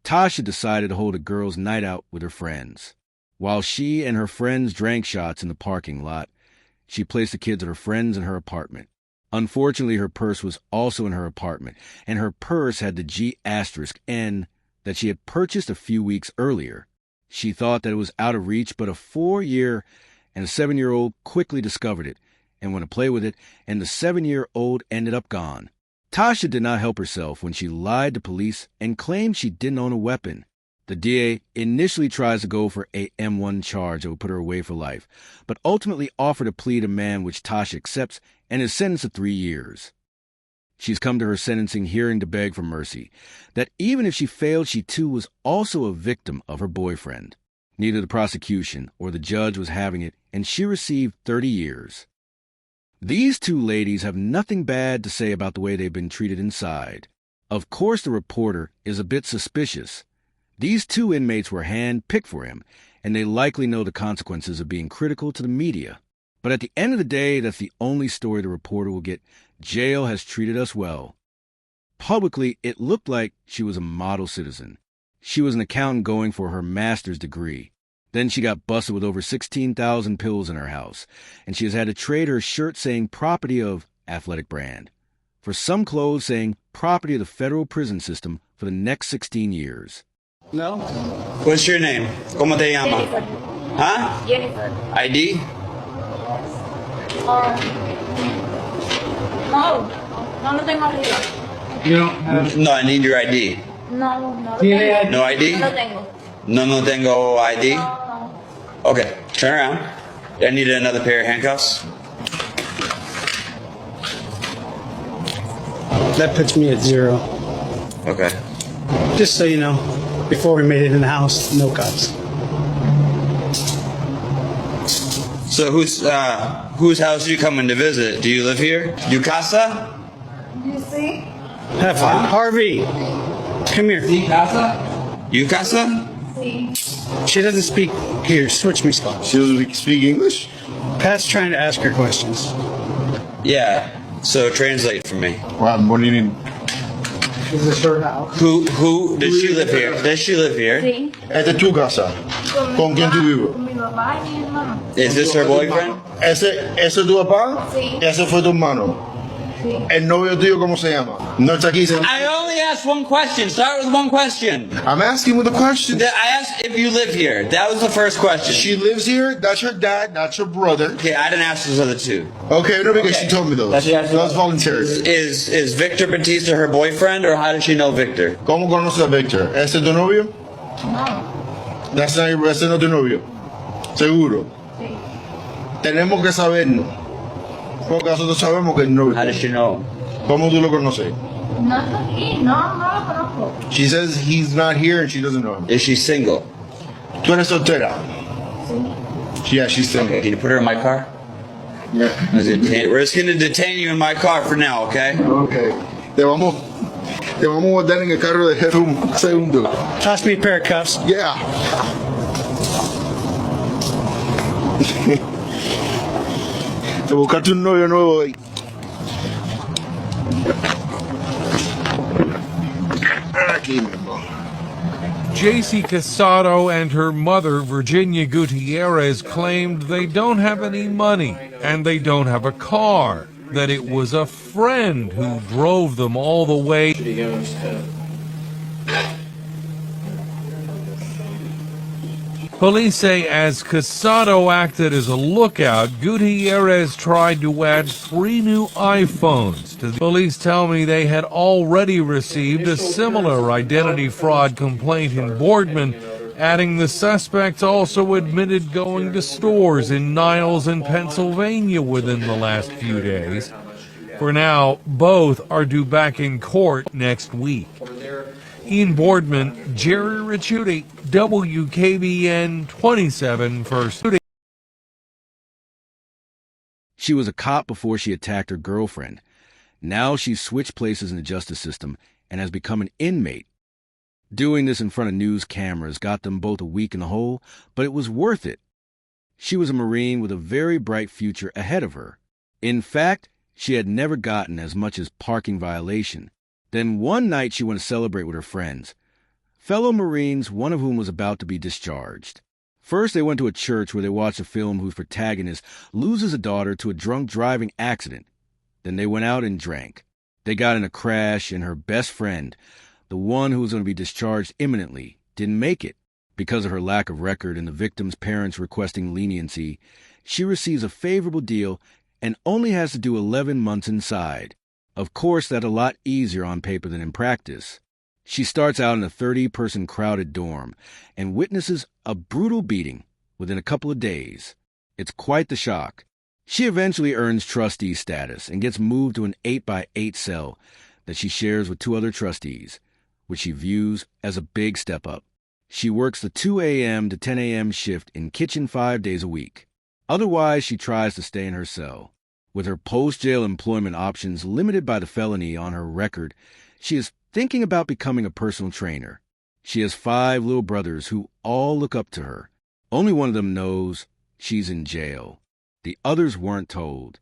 Tasha decided to hold a girls' night out with her friends. While she and her friends drank shots in the parking lot, she placed the kids at her friends in her apartment. Unfortunately, her purse was also in her apartment, and her purse had the G*N that she had purchased a few weeks earlier. She thought that it was out of reach, but a 4-year and a 7-year-old quickly discovered it and went to play with it, and the 7-year-old ended up gone. Tasha did not help herself when she lied to police and claimed she didn't own a weapon. The DA initially tries to go for a M1 charge that would put her away for life, but ultimately offered a plea to man which Tasha accepts and is sentenced to 3 years. She's come to her sentencing hearing to beg for mercy, that even if she failed, she too was also a victim of her boyfriend. Neither the prosecution or the judge was having it, and she received 30 years. These two ladies have nothing bad to say about the way they've been treated inside. Of course, the reporter is a bit suspicious. These two inmates were hand-picked for him, and they likely know the consequences of being critical to the media. But at the end of the day, that's the only story the reporter will get. Jail has treated us well. Publicly, it looked like she was a model citizen. She was an accountant going for her master's degree. Then she got busted with over 16,000 pills in her house, and she has had to trade her shirt saying property of athletic brand for some clothes saying property of the federal prison system for the next 16 years. No? What's your name? ¿Cómo te llama? Jennifer. Huh? Jennifer. ID? No tengo arriba. You don't have... No, I need your ID. No lo tengo. No ID? No lo tengo. No tengo ID? No. Okay, turn around. I need another pair of handcuffs. That puts me at 0. Okay. Just so you know, before we made it in the house, no cops. So whose house are you coming to visit? Do you live here? You casa? You see? Have fun. Harvey, come here. Casa? You casa? See. She doesn't speak here. Switch me spots. She doesn't speak English? Pat's trying to ask her questions. Yeah. So translate for me. What do you mean? Is this her house? Who does she live here? Does she live here? Sí. Esta es tu casa. ¿Con quién tú vives? Con mi papá y mi hermano. Is this her boyfriend? ¿Ese es tu papá? Sí. Ese fue tu hermano. Sí. ¿El novio tuyo cómo se llama? No está aquí. I only asked one question. Start with one question. I'm asking with a question. I asked if you live here. That was the first question. She lives here. That's her dad. That's her brother. Okay, I didn't ask those other two. Okay, no, because Okay. she told me those. That's That was voluntary. Is Victor Batista her boyfriend, or how did she know Victor? ¿Cómo conoces a Victor? ¿Ese es tu novio? No. Ese no es tu novio. Seguro. Sí. Tenemos que saberlo. Porque nosotros sabemos que es novio. How does she know? ¿Cómo tú lo conoces? No está aquí. No lo conozco. She says he's not here and she doesn't know him. Is she single? ¿Tú eres soltera? Sí. Yeah, she's single. Okay, can you put her in my car? Yeah. We're just gonna detain you in my car for now, okay? Okay. Te vamos a guardar en el carro de jefe un segundo. Toss me a pair of cuffs. Yeah. Te buscaste un novio nuevo ahí. Aquí mismo. J.C. Casado and her mother, Virginia Gutierrez, claimed they don't have any money and they don't have a car, that it was a friend who drove them all the way. Police say as Casado acted as a lookout, Gutierrez tried to add 3 new iPhones to the police tell me they had already received a similar identity fraud complaint in Boardman, adding the suspects also admitted going to stores in Niles and Pennsylvania within the last few days. For now, both are due back in court next week. Ian Boardman, Jerry Ricciuti, WKBN 27 First. She was a cop before she attacked her girlfriend. Now she's switched places in the justice system and has become an inmate. Doing this in front of news cameras got them both a week in the hole, but it was worth it. She was a Marine with a very bright future ahead of her. In fact, she had never gotten as much as parking violation. Then one night she went to celebrate with her friends. fellow Marines, one of whom was about to be discharged. First, they went to a church where they watched a film whose protagonist loses a daughter to a drunk driving accident. Then they went out and drank. They got in a crash, and her best friend, the one who was going to be discharged imminently, didn't make it. Because of her lack of record and the victim's parents requesting leniency, she receives a favorable deal and only has to do 11 months inside. Of course, that's a lot easier on paper than in practice. She starts out in a 30-person crowded dorm and witnesses a brutal beating within a couple of days. It's quite the shock. She eventually earns trustee status and gets moved to an 8x8 cell that she shares with 2 other trustees, which she views as a big step up. She works the 2 a.m. to 10 a.m. shift in kitchen 5 days a week. Otherwise, she tries to stay in her cell. With her post-jail employment options limited by the felony on her record, she is thinking about becoming a personal trainer. She has 5 little brothers who all look up to her. Only one of them knows she's in jail. The others weren't told.